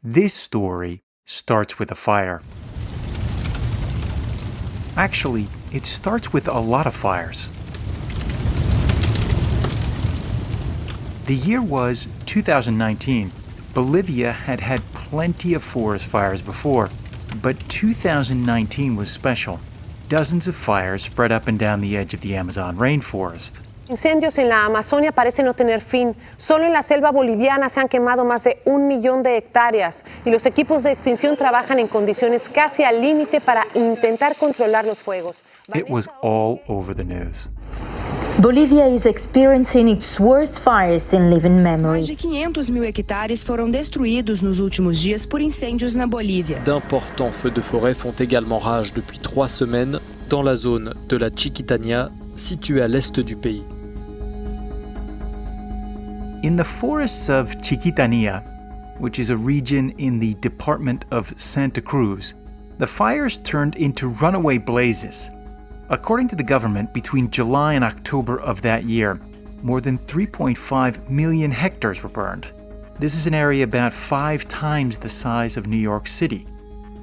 This story starts with a fire. Actually, it starts with a lot of fires. The year was 2019. Bolivia had had plenty of forest fires before, but 2019 was special. Dozens of fires spread up and down the edge of the Amazon rainforest. Incendios en la Amazonia parecen no tener fin. Solo en la selva boliviana se han quemado más de 1 millón de hectáreas y los equipos de extinción trabajan en condiciones casi al límite para intentar controlar los fuegos. It was all over the news. Bolivia is experiencing its worst fires in living memory. Mais de 500 mil hectares foram destruídos nos últimos dias por incêndios na Bolívia. D'importants feux de forêt font également rage depuis 3 semaines dans la zone de la Chiquitania, située à l'est du pays. In the forests of Chiquitania, which is a region in the department of Santa Cruz, the fires turned into runaway blazes. According to the government, between July and October of that year, more than 3.5 million hectares were burned. This is an area about 5 times the size of New York City.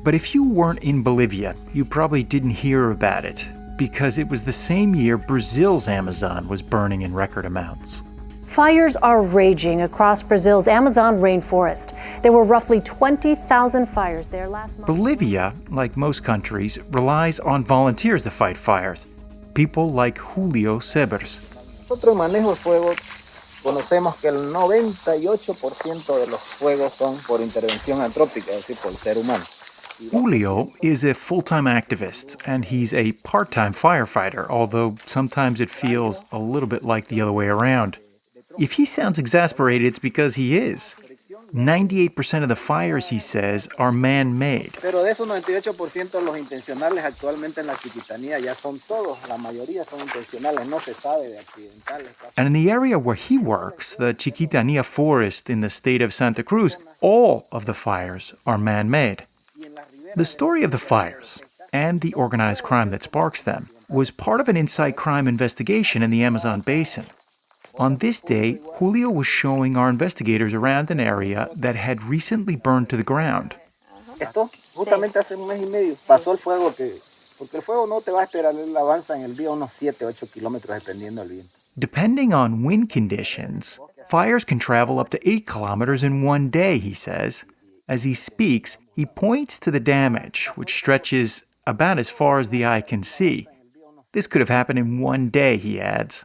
But if you weren't in Bolivia, you probably didn't hear about it, because it was the same year Brazil's Amazon was burning in record amounts. Fires are raging across Brazil's Amazon rainforest. There were roughly 20,000 fires there last month. Bolivia, like most countries, relies on volunteers to fight fires. People like Julio Sebers. Nosotros en manejo de fuego conocemos que el 98% de los fuegos son por intervención antrópica, es decir, por el ser humano. Julio is a full-time activist, and he's a part-time firefighter, although sometimes it feels a little bit like the other way around. If he sounds exasperated, it's because he is. 98% of the fires, he says, are man-made. Pero de esos 98% los intencionales actualmente en la Chiquitanía ya son todos, la mayoría son intencionales, no se sabe de accidentales. And in the area where he works, the Chiquitania forest in the state of Santa Cruz, all of the fires are man-made. The story of the fires, and the organized crime that sparks them, was part of an inside crime investigation in the Amazon basin. On this day, Julio was showing our investigators around an area that had recently burned to the ground. Esto justamente hace un mes y medio pasó el fuego porque el fuego no te va a esperar, él avanza en el día unos 7-8 kilómetros dependiendo del viento. Depending on wind conditions, fires can travel up to 8 kilometers in one day, he says. As he speaks, he points to the damage, which stretches about as far as the eye can see. This could have happened in one day, he adds.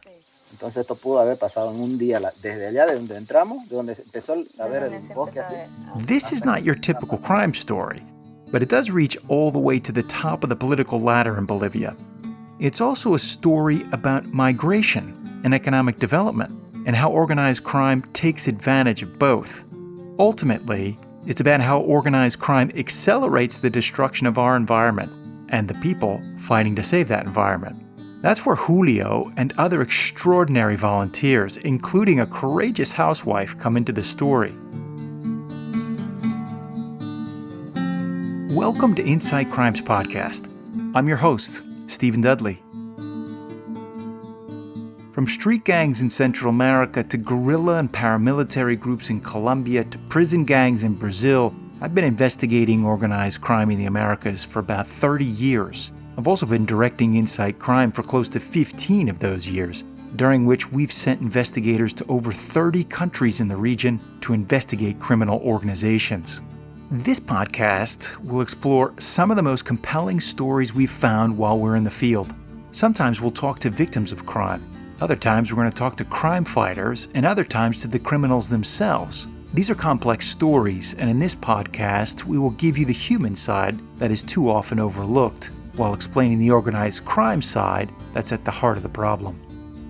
Entonces esto pudo haber pasado en un día desde allá de donde entramos, de donde empezó a ver el bosque así. This is not your typical crime story, but it does reach all the way to the top of the political ladder in Bolivia. It's also a story about migration and economic development, and how organized crime takes advantage of both. Ultimately, it's about how organized crime accelerates the destruction of our environment and the people fighting to save that environment. That's where Julio and other extraordinary volunteers, including a courageous housewife, come into the story. Welcome to Inside Crimes Podcast. I'm your host, Stephen Dudley. From street gangs in Central America to guerrilla and paramilitary groups in Colombia to prison gangs in Brazil, I've been investigating organized crime in the Americas for about 30 years. I've also been directing Inside Crime for close to 15 of those years, during which we've sent investigators to over 30 countries in the region to investigate criminal organizations. This podcast will explore some of the most compelling stories we've found while we're in the field. Sometimes we'll talk to victims of crime. Other times we're going to talk to crime fighters, and other times to the criminals themselves. These are complex stories, and in this podcast, we will give you the human side that is too often overlooked, while explaining the organized crime side that's at the heart of the problem.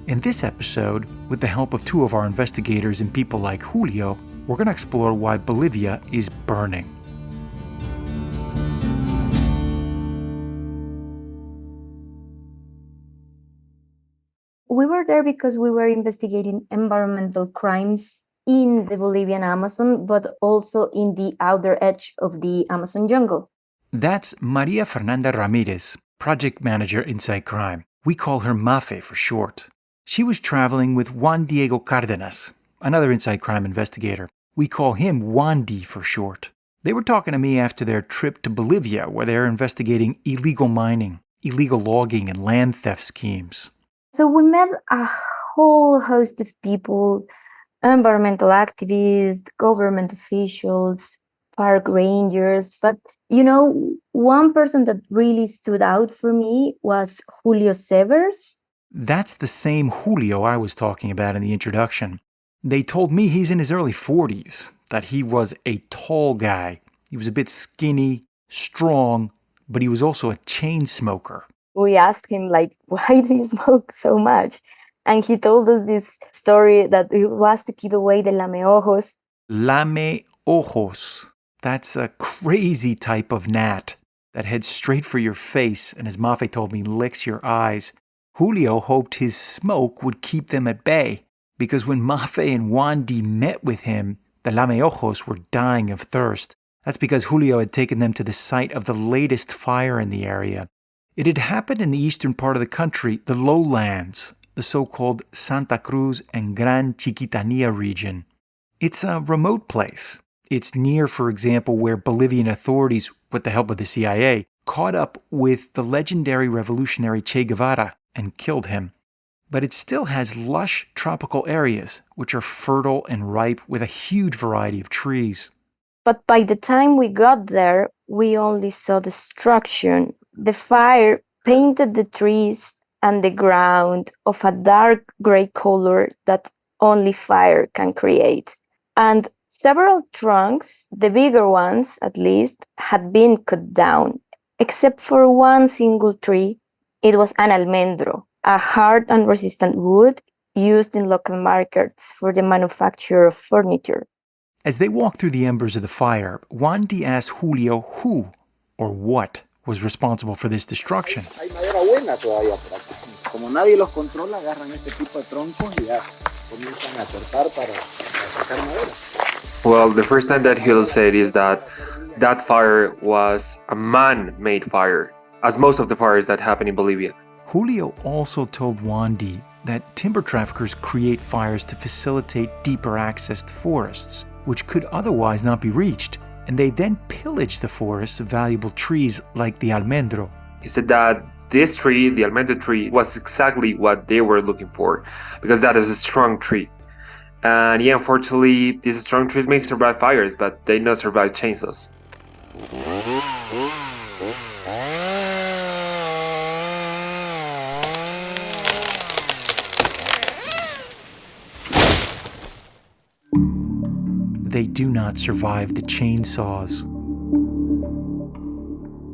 In this episode, with the help of 2 of our investigators and people like Julio, we're going to explore why Bolivia is burning. We were there because we were investigating environmental crimes in the Bolivian Amazon, but also in the outer edge of the Amazon jungle. That's Maria Fernanda Ramirez, project manager Inside Crime. We call her Mafe for short. She was traveling with Juan Diego Cardenas, another Inside Crime investigator. We call him Juan D for short. They were talking to me after their trip to Bolivia, where they're investigating illegal mining, illegal logging, and land theft schemes. So we met a whole host of people, environmental activists, government officials, park rangers. But, one person that really stood out for me was Julio Severs. That's the same Julio I was talking about in the introduction. They told me he's in his early 40s, that he was a tall guy. He was a bit skinny, strong, but he was also a chain smoker. We asked him, why do you smoke so much? And he told us this story that it was to keep away the lameojos. Lameojos. That's a crazy type of gnat that heads straight for your face and, as Mafe told me, licks your eyes. Julio hoped his smoke would keep them at bay, because when Mafe and Wandi met with him, the lameojos were dying of thirst. That's because Julio had taken them to the site of the latest fire in the area. It had happened in the eastern part of the country, the lowlands, the so-called Santa Cruz and Gran Chiquitania region. It's a remote place. It's near, for example, where Bolivian authorities, with the help of the CIA, caught up with the legendary revolutionary Che Guevara and killed him. But it still has lush tropical areas, which are fertile and ripe with a huge variety of trees. But by the time we got there, we only saw destruction. The fire painted the trees and the ground of a dark gray color that only fire can create. And several trunks, the bigger ones at least, had been cut down, except for one single tree. It was an almendro, a hard and resistant wood used in local markets for the manufacture of furniture. As they walked through the embers of the fire, Wandi asked Julio who or what was responsible for this destruction. Hay madera buena todavía por aquí. Como nadie los controla, agarran este tipo de troncos y ya comienzan a cortar para sacar madera. Well, the first time that Julio said is that fire was a man-made fire, as most of the fires that happen in Bolivia. Julio also told Wandi that timber traffickers create fires to facilitate deeper access to forests, which could otherwise not be reached, and they then pillage the forests of valuable trees like the almendro. He said that this tree, the almendro tree, was exactly what they were looking for, because that is a strong tree. And yeah, unfortunately, these strong trees may survive fires, but they not survive chainsaws. They do not survive the chainsaws.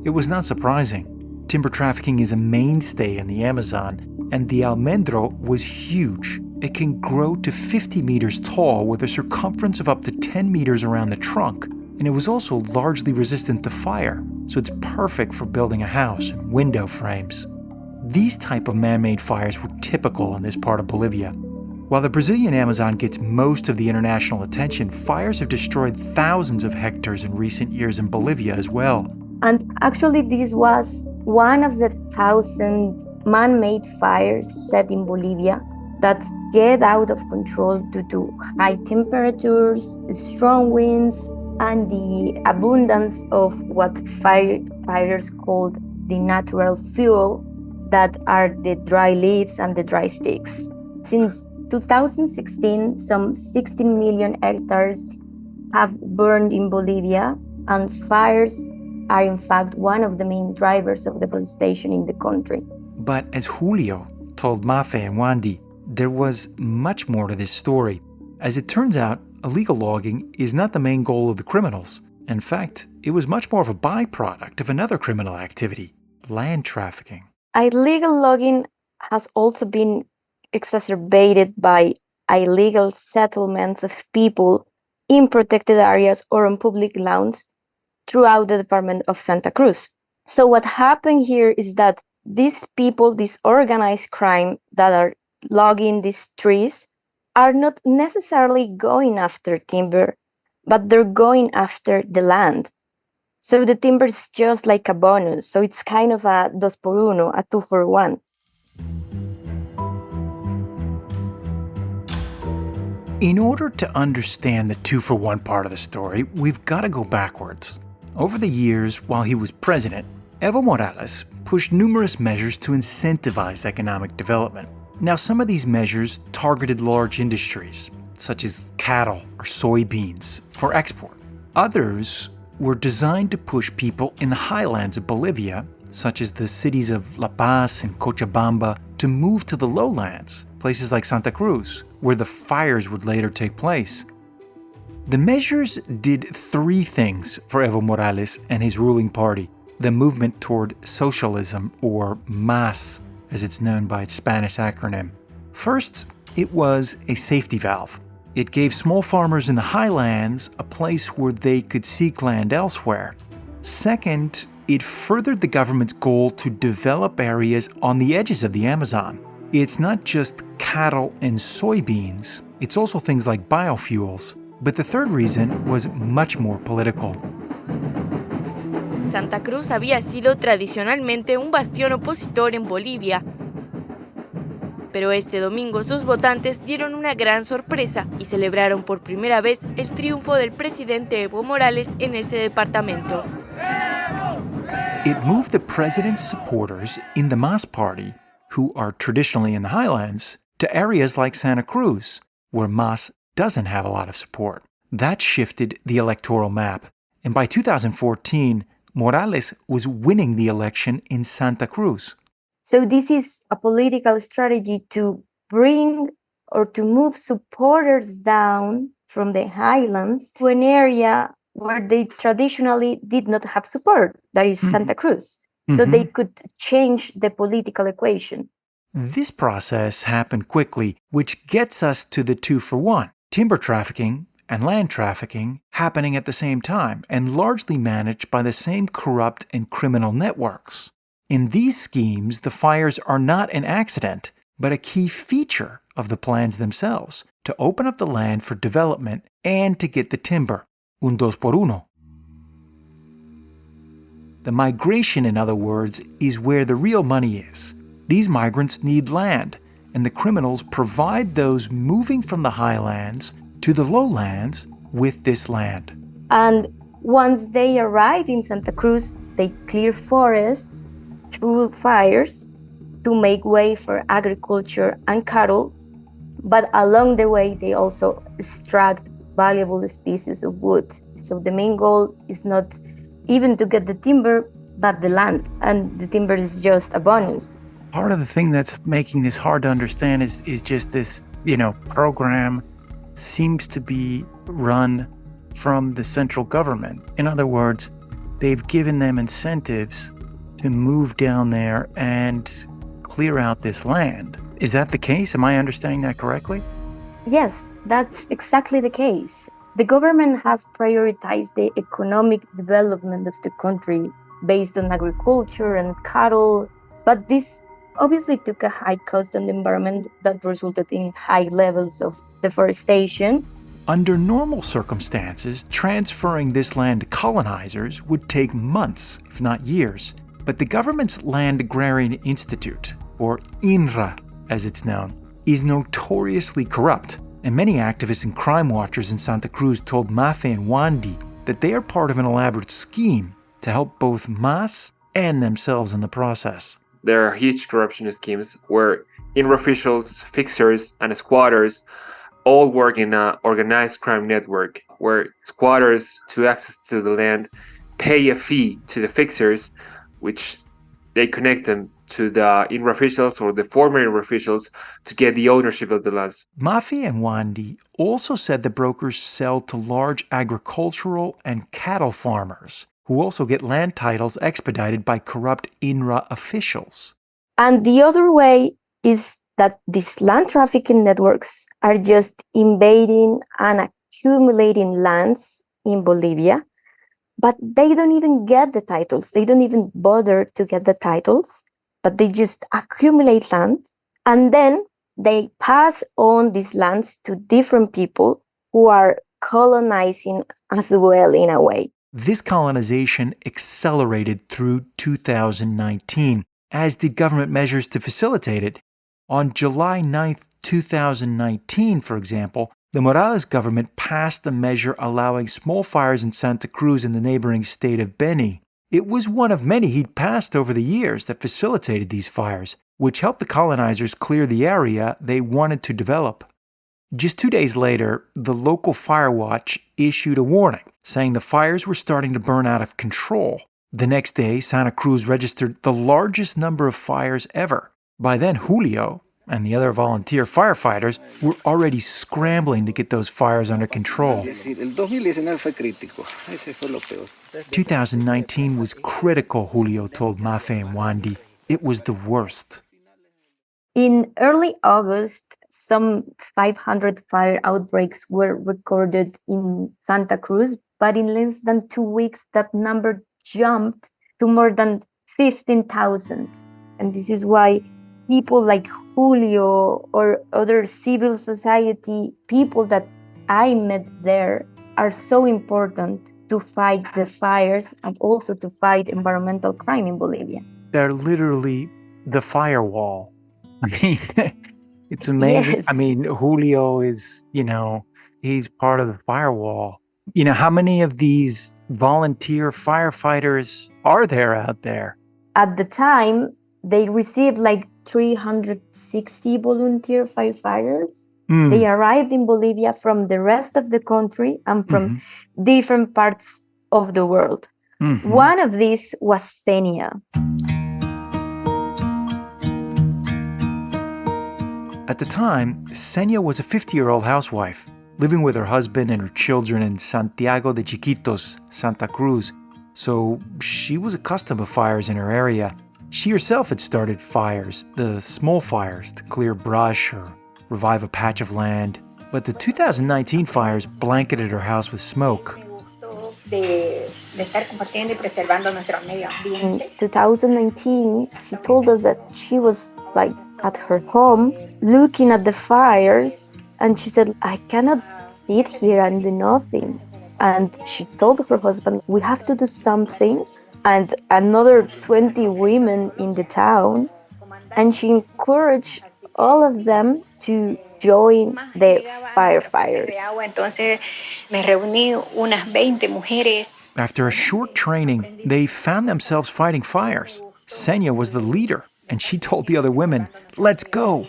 It was not surprising. Timber trafficking is a mainstay in the Amazon, and the almendro was huge. It can grow to 50 meters tall with a circumference of up to 10 meters around the trunk, and it was also largely resistant to fire, so it's perfect for building a house and window frames. These type of man-made fires were typical in this part of Bolivia. While the Brazilian Amazon gets most of the international attention, fires have destroyed thousands of hectares in recent years in Bolivia as well. And actually, this was one of the 1,000 man-made fires set in Bolivia that get out of control due to high temperatures, strong winds, and the abundance of what firefighters called the natural fuel, that are the dry leaves and the dry sticks. Since 2016, some 16 million hectares have burned in Bolivia, and fires are in fact one of the main drivers of deforestation in the country. But as Julio told Mafe and Wandi, there was much more to this story. As it turns out, illegal logging is not the main goal of the criminals. In fact, it was much more of a byproduct of another criminal activity, land trafficking. Illegal logging has also been exacerbated by illegal settlements of people in protected areas or on public lands throughout the department of Santa Cruz. So what happened here is that these people, this organized crime that are logging these trees, are not necessarily going after timber, but they're going after the land. So the timber is just like a bonus. So it's kind of a dos por uno, a 2 for 1. In order to understand the 2-for-1 part of the story, we've got to go backwards. Over the years, while he was president, Evo Morales pushed numerous measures to incentivize economic development. Now, some of these measures targeted large industries, such as cattle or soybeans, for export. Others were designed to push people in the highlands of Bolivia, such as the cities of La Paz and Cochabamba, to move to the lowlands, places like Santa Cruz, where the fires would later take place. The measures did 3 things for Evo Morales and his ruling party, the movement toward socialism, or MAS, as it's known by its Spanish acronym. First, it was a safety valve. It gave small farmers in the highlands a place where they could seek land elsewhere. Second, it furthered the government's goal to develop areas on the edges of the Amazon. It's not just cattle and soybeans, it's also things like biofuels. But the third reason was much more political. Santa Cruz había sido tradicionalmente un bastión opositor en Bolivia, pero este domingo sus votantes dieron una gran sorpresa y celebraron por primera vez el triunfo del presidente Evo Morales en este departamento. It moved the president's supporters in the MAS party, who are traditionally in the highlands, to areas like Santa Cruz, where MAS doesn't have a lot of support. That shifted the electoral map, and by 2014, Morales was winning the election in Santa Cruz. So this is a political strategy to bring or to move supporters down from the highlands to an area where they traditionally did not have support, that is Santa Cruz. So they could change the political equation. This process happened quickly, which gets us to the 2-for-1. Timber trafficking and land trafficking happening at the same time and largely managed by the same corrupt and criminal networks. In these schemes, the fires are not an accident, but a key feature of the plans themselves to open up the land for development and to get the timber. Un dos por uno. The migration, in other words, is where the real money is. These migrants need land, and the criminals provide those moving from the highlands to the lowlands with this land. And once they arrive in Santa Cruz, they clear forests through fires to make way for agriculture and cattle. But along the way, they also extract valuable species of wood. So the main goal is not even to get the timber, but the land. And the timber is just a bonus. Part of the thing that's making this hard to understand is just this, program seems to be run from the central government. In other words, they've given them incentives to move down there and clear out this land. Is that the case? Am I understanding that correctly? Yes, that's exactly the case. The government has prioritized the economic development of the country based on agriculture and cattle, but this obviously took a high cost on the environment that resulted in high levels of deforestation. Under normal circumstances, transferring this land to colonizers would take months, if not years. But the government's Land Agrarian Institute, or INRA as it's known, is notoriously corrupt. And many activists and crime watchers in Santa Cruz told Mafe and Wandi that they are part of an elaborate scheme to help both MAS and themselves in the process. There are huge corruption schemes where INRA officials, fixers, and squatters all work in an organized crime network where squatters, to access to the land, pay a fee to the fixers, which they connect them to the INRA officials or the former INRA officials to get the ownership of the lands. Mafi and Wandi also said the brokers sell to large agricultural and cattle farmers, who also get land titles expedited by corrupt INRA officials. And the other way is that these land trafficking networks are just invading and accumulating lands in Bolivia, but they don't even get the titles. They don't even bother to get the titles, but they just accumulate land, and then they pass on these lands to different people who are colonizing as well in a way. This colonization accelerated through 2019, as did government measures to facilitate it. On July 9, 2019, for example, The Morales government passed a measure allowing small fires in Santa Cruz in the neighboring state of Beni. It was one of many he'd passed over the years that facilitated these fires, which helped the colonizers clear the area they wanted to develop. Just 2 days later, the local fire watch issued a warning, saying the fires were starting to burn out of control. The next day, Santa Cruz registered the largest number of fires ever. By then, Julio and the other volunteer firefighters were already scrambling to get those fires under control. 2019 was critical, Julio told Mafe and Wandy. It was the worst. In early August, some 500 fire outbreaks were recorded in Santa Cruz, but in less than 2 weeks, that number jumped to more than 15,000. And this is why people like Julio or other civil society people that I met there are so important to fight the fires and also to fight environmental crime in Bolivia. They're literally the firewall. I mean, it's amazing. Yes. I mean, Julio is, he's part of the firewall. How many of these volunteer firefighters are there out there? At the time, they received like 360 volunteer firefighters. They arrived in Bolivia from the rest of the country and from different parts of the world. One of these was Senia. At the time, Senia was a 50-year-old housewife, living with her husband and her children in Santiago de Chiquitos, Santa Cruz. So she was accustomed to fires in her area. She herself had started fires, the small fires, to clear brush or revive a patch of land. But the 2019 fires blanketed her house with smoke. In 2019, she told us that she was at her home looking at the fires, and she said, I cannot sit here and do nothing. And she told her husband, we have to do something. And another 20 women in the town, and she encouraged all of them to join the firefighters. After a short training, they found themselves fighting fires. Senia was the leader, and she told the other women, let's go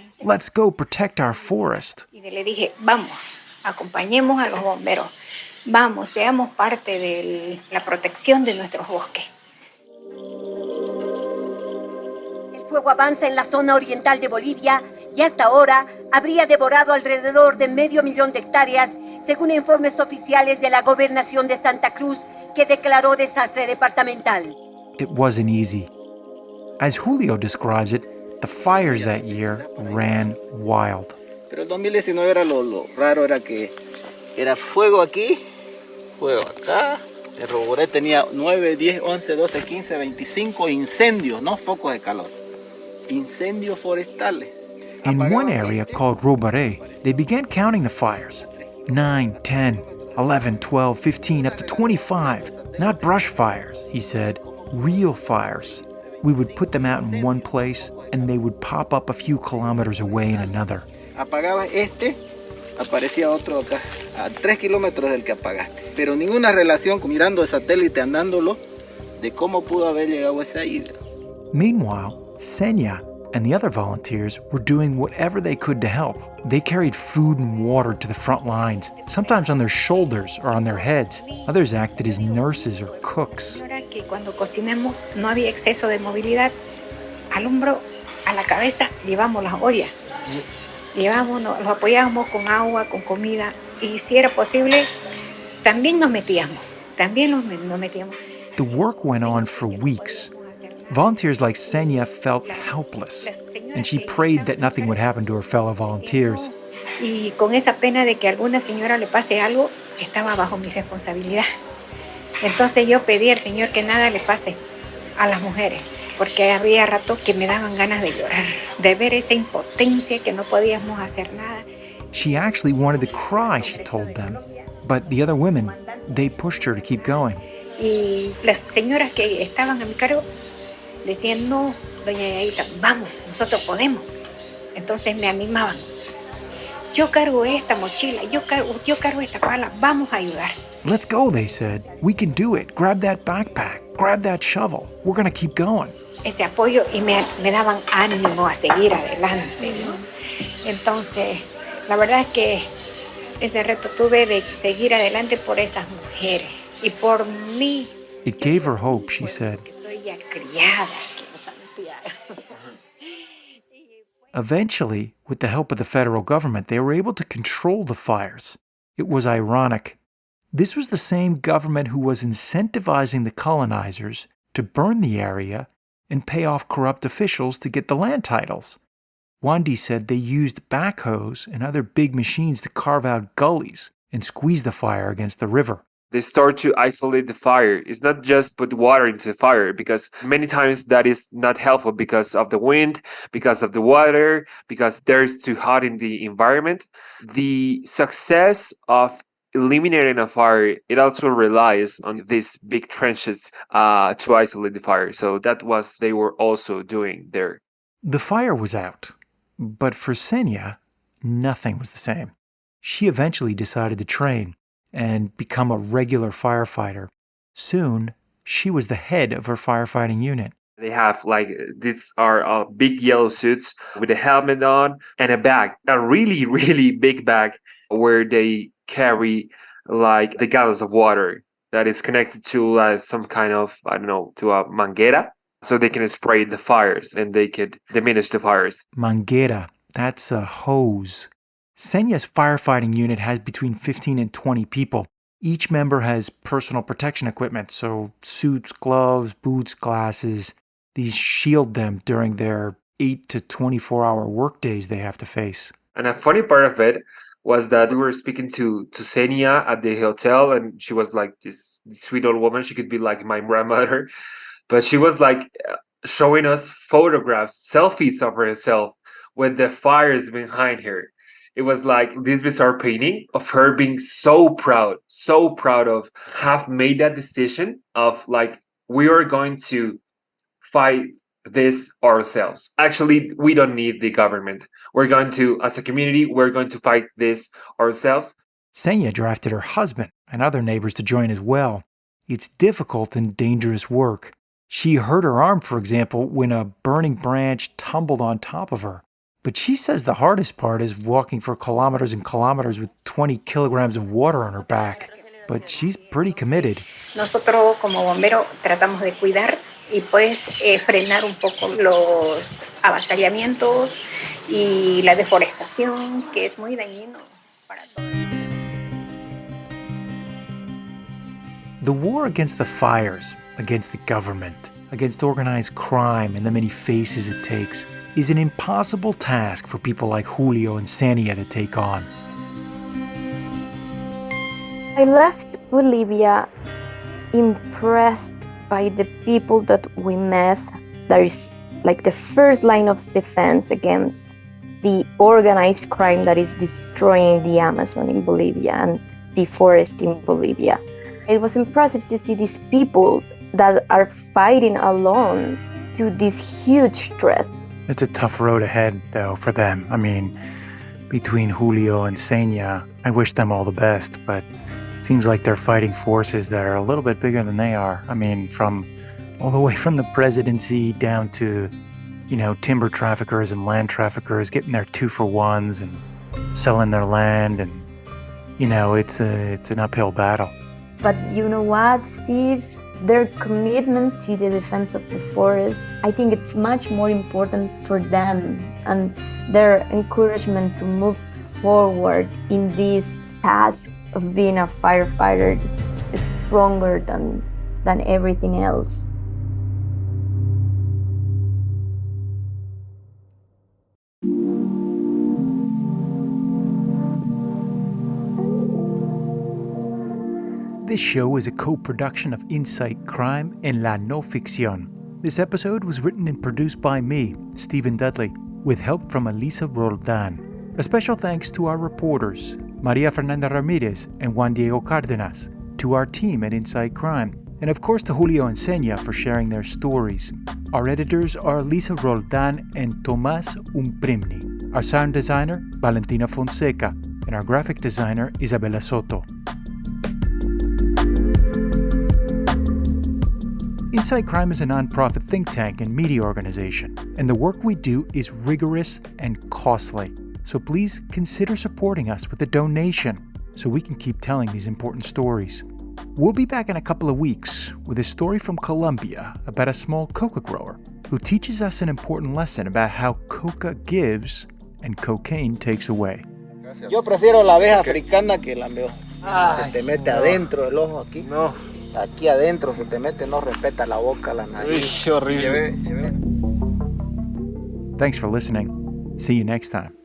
protect our forest. Acompañemos a los bomberos. Vamos, seamos parte de la protección de nuestros bosques. El fuego avanza en la zona oriental de Bolivia y hasta ahora habría devorado alrededor de 500,000 hectáreas, según informes oficiales de la Gobernación de Santa Cruz, que declaró desastre departamental. It wasn't easy. As Julio describes it, the fires that year ran wild. Pero el 2019 era lo raro, era que era fuego aquí, fuego acá. El Roboré tenía 9, 10, 11, 12, 15, 25 incendios, no focos de calor. Incendios forestales. In one area called Roboré, they began counting the fires. 9, 10, 11, 12, 15, up to 25. Not brush fires, he said, real fires. We would put them out in one place, and they would pop up a few kilometers away in another. Apagabas aparecía otro acá, a 3 kilómetros del que apagaste. Pero ninguna relación mirando el satélite, andándolo, de cómo pudo haber llegado a esa isla. Meanwhile, Senia and the other volunteers were doing whatever they could to help. They carried food and water to the front lines, sometimes on their shoulders or on their heads. Others acted as nurses or cooks. Que cuando cocinamos no había exceso de movilidad. Al hombro, a la cabeza, llevamos las ollas. Los apoyábamos con agua, con comida. Y si era posible, también nos metíamos. The work went on for weeks. Volunteers like Senia felt helpless, and she prayed that nothing would happen to her fellow volunteers. Y con esa pena de que a alguna señora le pase algo, estaba bajo mi responsabilidad. Entonces yo pedí al Señor que nada le pase a las mujeres, porque había rato que me daban ganas de llorar, de ver esa impotencia que no podíamos hacer nada. She actually wanted to cry, she told them. But the other women, they pushed her to keep going. Y las señoras que estaban a mi cargo decían, no, doña Yaita, vamos, nosotros podemos. Entonces me animaban. yo cargo esta mochila, yo cargo esta pala, vamos a ayudar. Let's go, they said. We can do it. Grab that backpack. Grab that shovel. We're going to keep going. Ese apoyo y me daban ánimo a seguir adelante, ¿no? Entonces, la verdad es que ese reto tuve de seguir adelante por esas mujeres y por mí. It gave her hope, she said. Que soy ya criada aquí en Santiago. Eventually, with the help of the federal government, they were able to control the fires. It was ironic. This was the same government who was incentivizing the colonizers to burn the area and pay off corrupt officials to get the land titles. Wandi said they used backhoes and other big machines to carve out gullies and squeeze the fire against the river. They start to isolate the fire. It's not just put water into the fire, because many times that is not helpful because of the wind, because of the water, because there's too hot in the environment. The success of eliminating a fire, it also relies on these big trenches to isolate the fire. So that was they were also doing there. The fire was out, but for Senya, nothing was the same. She eventually decided to train and become a regular firefighter. Soon, she was the head of her firefighting unit. They have these are big yellow suits with a helmet on and a bag, a really, really big bag where they carry the gallons of water that is connected to some kind of, to a manguera, so they can spray the fires and they could diminish the fires. Manguera, that's a hose. Senya's firefighting unit has between 15 and 20 people. Each member has personal protection equipment, so suits, gloves, boots, glasses. These shield them during their 8 to 24-hour workdays they have to face. And a funny part of it was that we were speaking to Senya at the hotel, and she was like this sweet old woman. She could be like my grandmother, but she was showing us photographs, selfies of herself with the fires behind her. It was like this bizarre painting of her being so proud of have made that decision of we are going to fight this ourselves. Actually, we don't need the government. We're going to, as a community, we're going to fight this ourselves. Senya drafted her husband and other neighbors to join as well. It's difficult and dangerous work. She hurt her arm, for example, when a burning branch tumbled on top of her. But she says the hardest part is walking for kilometers and kilometers with 20 kilograms of water on her back. But she's pretty committed. Nosotros como bomberos tratamos de cuidar y frenar un poco los avasallamientos y la deforestación, que es muy dañino para todos. The war against the fires, against the government, against organized crime and the many faces it takes is an impossible task for people like Julio and Senya to take on. I left Bolivia impressed by the people that we met. That is the first line of defense against the organized crime that is destroying the Amazon in Bolivia and the forest in Bolivia. It was impressive to see these people that are fighting alone to this huge threat. It's a tough road ahead, though, for them. I mean, between Julio and Senya, I wish them all the best, but it seems like they're fighting forces that are a little bit bigger than they are. I mean, from all the way from the presidency down to, timber traffickers and land traffickers getting their 2-for-1s and selling their land, and, it's an uphill battle. But you know what, Steve? Their commitment to the defense of the forest, I think it's much more important for them, and their encouragement to move forward in this task of being a firefighter is stronger than everything else. This show is a co-production of Insight Crime and La No Ficción. This episode was written and produced by me, Stephen Dudley, with help from Elisa Roldan. A special thanks to our reporters, Maria Fernanda Ramirez and Juan Diego Cárdenas, to our team at Insight Crime, and of course to Julio and Senya for sharing their stories. Our editors are Lisa Roldan and Tomás Umprimni. Our sound designer, Valentina Fonseca, and our graphic designer, Isabela Soto. Inside Crime is a nonprofit think tank and media organization, and the work we do is rigorous and costly. So please consider supporting us with a donation so we can keep telling these important stories. We'll be back in a couple of weeks with a story from Colombia about a small coca grower who teaches us an important lesson about how coca gives and cocaine takes away. Yo prefiero la abeja africana que la meo. Se te mete adentro del ojo aquí. No. Aquí adentro se te mete, no respeta la boca, la nariz. Horrible. Thanks for listening. See you next time.